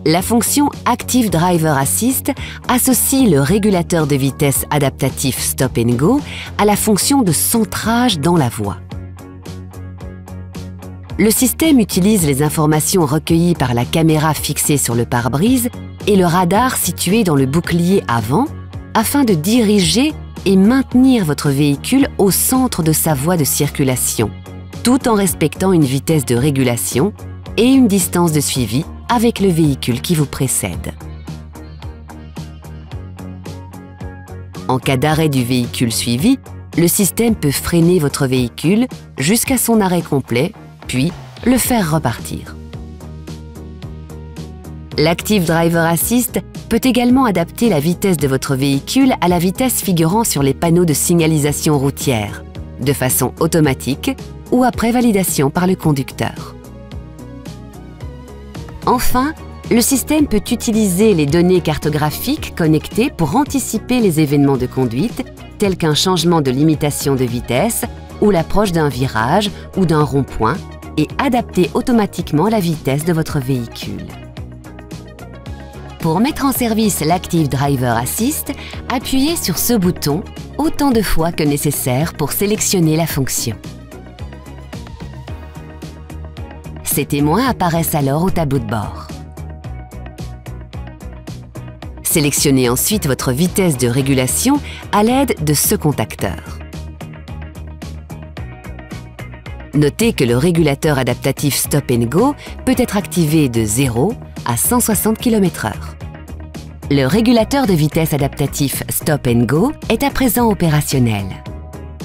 La fonction Active Driver Assist associe le régulateur de vitesse adaptatif Stop and Go à la fonction de centrage dans la voie. Le système utilise les informations recueillies par la caméra fixée sur le pare-brise et le radar situé dans le bouclier avant afin de diriger et maintenir votre véhicule au centre de sa voie de circulation, tout en respectant une vitesse de régulation et une distance de suivi avec le véhicule qui vous précède. En cas d'arrêt du véhicule suivi, le système peut freiner votre véhicule jusqu'à son arrêt complet, puis le faire repartir. L'Active Driver Assist peut également adapter la vitesse de votre véhicule à la vitesse figurant sur les panneaux de signalisation routière, de façon automatique ou après validation par le conducteur. Enfin, le système peut utiliser les données cartographiques connectées pour anticiper les événements de conduite, tels qu'un changement de limitation de vitesse ou l'approche d'un virage ou d'un rond-point, et adapter automatiquement la vitesse de votre véhicule. Pour mettre en service l'Active Driver Assist, appuyez sur ce bouton autant de fois que nécessaire pour sélectionner la fonction. Ces témoins apparaissent alors au tableau de bord. Sélectionnez ensuite votre vitesse de régulation à l'aide de ce contacteur. Notez que le régulateur adaptatif Stop and Go peut être activé de 0 à 160 km/h. Le régulateur de vitesse adaptatif Stop and Go est à présent opérationnel.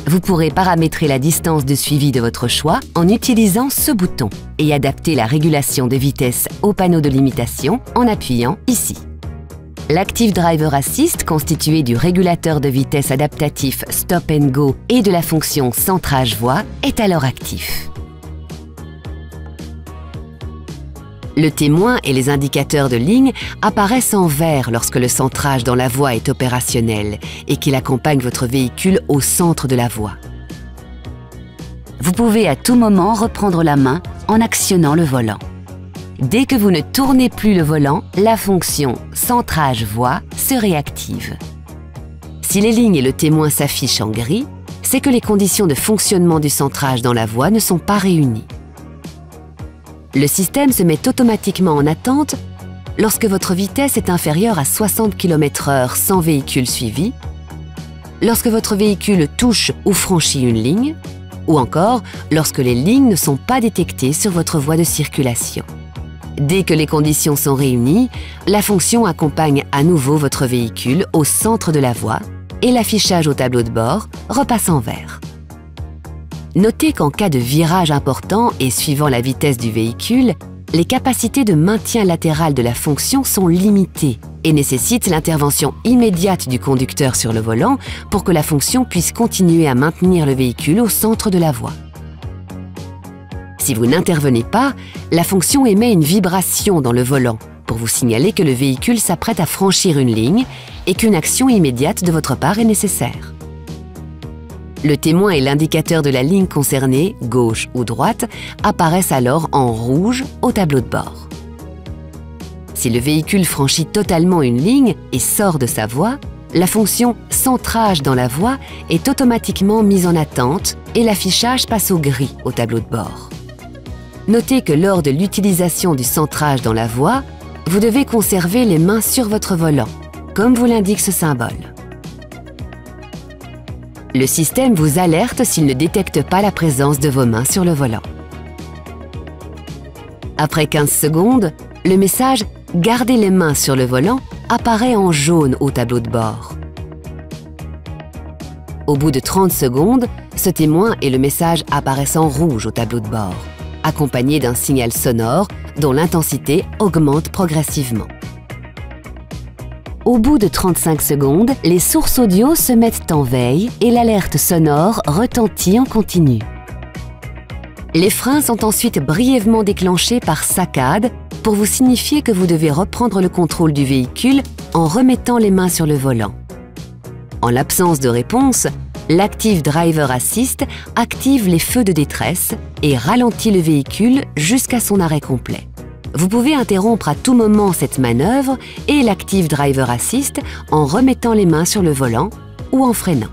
Vous pourrez paramétrer la distance de suivi de votre choix en utilisant ce bouton et adapter la régulation de vitesse au panneau de limitation en appuyant ici. L'Active Driver Assist, constitué du régulateur de vitesse adaptatif Stop and Go et de la fonction centrage voie, est alors actif. Le témoin et les indicateurs de ligne apparaissent en vert lorsque le centrage dans la voie est opérationnel et qu'il accompagne votre véhicule au centre de la voie. Vous pouvez à tout moment reprendre la main en actionnant le volant. Dès que vous ne tournez plus le volant, la fonction centrage voie se réactive. Si les lignes et le témoin s'affichent en gris, c'est que les conditions de fonctionnement du centrage dans la voie ne sont pas réunies. Le système se met automatiquement en attente lorsque votre vitesse est inférieure à 60 km/h sans véhicule suivi, lorsque votre véhicule touche ou franchit une ligne, ou encore lorsque les lignes ne sont pas détectées sur votre voie de circulation. Dès que les conditions sont réunies, la fonction accompagne à nouveau votre véhicule au centre de la voie et l'affichage au tableau de bord repasse en vert. Notez qu'en cas de virage important et suivant la vitesse du véhicule, les capacités de maintien latéral de la fonction sont limitées et nécessitent l'intervention immédiate du conducteur sur le volant pour que la fonction puisse continuer à maintenir le véhicule au centre de la voie. Si vous n'intervenez pas, la fonction émet une vibration dans le volant pour vous signaler que le véhicule s'apprête à franchir une ligne et qu'une action immédiate de votre part est nécessaire. Le témoin et l'indicateur de la ligne concernée, gauche ou droite, apparaissent alors en rouge au tableau de bord. Si le véhicule franchit totalement une ligne et sort de sa voie, la fonction « centrage dans la voie » est automatiquement mise en attente et l'affichage passe au gris au tableau de bord. Notez que lors de l'utilisation du centrage dans la voie, vous devez conserver les mains sur votre volant, comme vous l'indique ce symbole. Le système vous alerte s'il ne détecte pas la présence de vos mains sur le volant. Après 15 secondes, le message « Gardez les mains sur le volant » apparaît en jaune au tableau de bord. Au bout de 30 secondes, ce témoin et le message apparaissent en rouge au tableau de bord, accompagné d'un signal sonore dont l'intensité augmente progressivement. Au bout de 35 secondes, les sources audio se mettent en veille et l'alerte sonore retentit en continu. Les freins sont ensuite brièvement déclenchés par saccade pour vous signifier que vous devez reprendre le contrôle du véhicule en remettant les mains sur le volant. En l'absence de réponse, l'Active Driver Assist active les feux de détresse et ralentit le véhicule jusqu'à son arrêt complet. Vous pouvez interrompre à tout moment cette manœuvre et l'Active Driver Assist en remettant les mains sur le volant ou en freinant.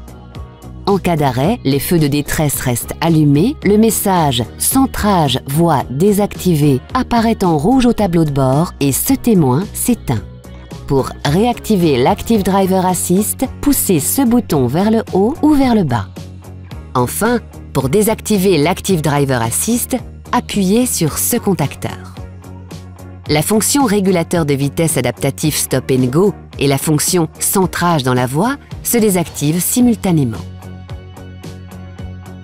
En cas d'arrêt, les feux de détresse restent allumés, le message « Centrage voie désactivé » apparaît en rouge au tableau de bord et ce témoin s'éteint. Pour réactiver l'Active Driver Assist, poussez ce bouton vers le haut ou vers le bas. Enfin, pour désactiver l'Active Driver Assist, appuyez sur ce contacteur. La fonction régulateur de vitesse adaptatif Stop and Go et la fonction centrage dans la voie se désactivent simultanément.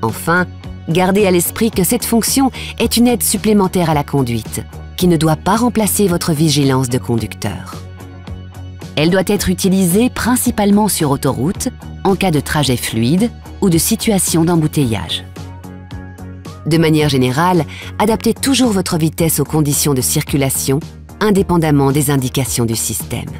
Enfin, gardez à l'esprit que cette fonction est une aide supplémentaire à la conduite, qui ne doit pas remplacer votre vigilance de conducteur. Elle doit être utilisée principalement sur autoroute, en cas de trajet fluide ou de situation d'embouteillage. De manière générale, adaptez toujours votre vitesse aux conditions de circulation, indépendamment des indications du système.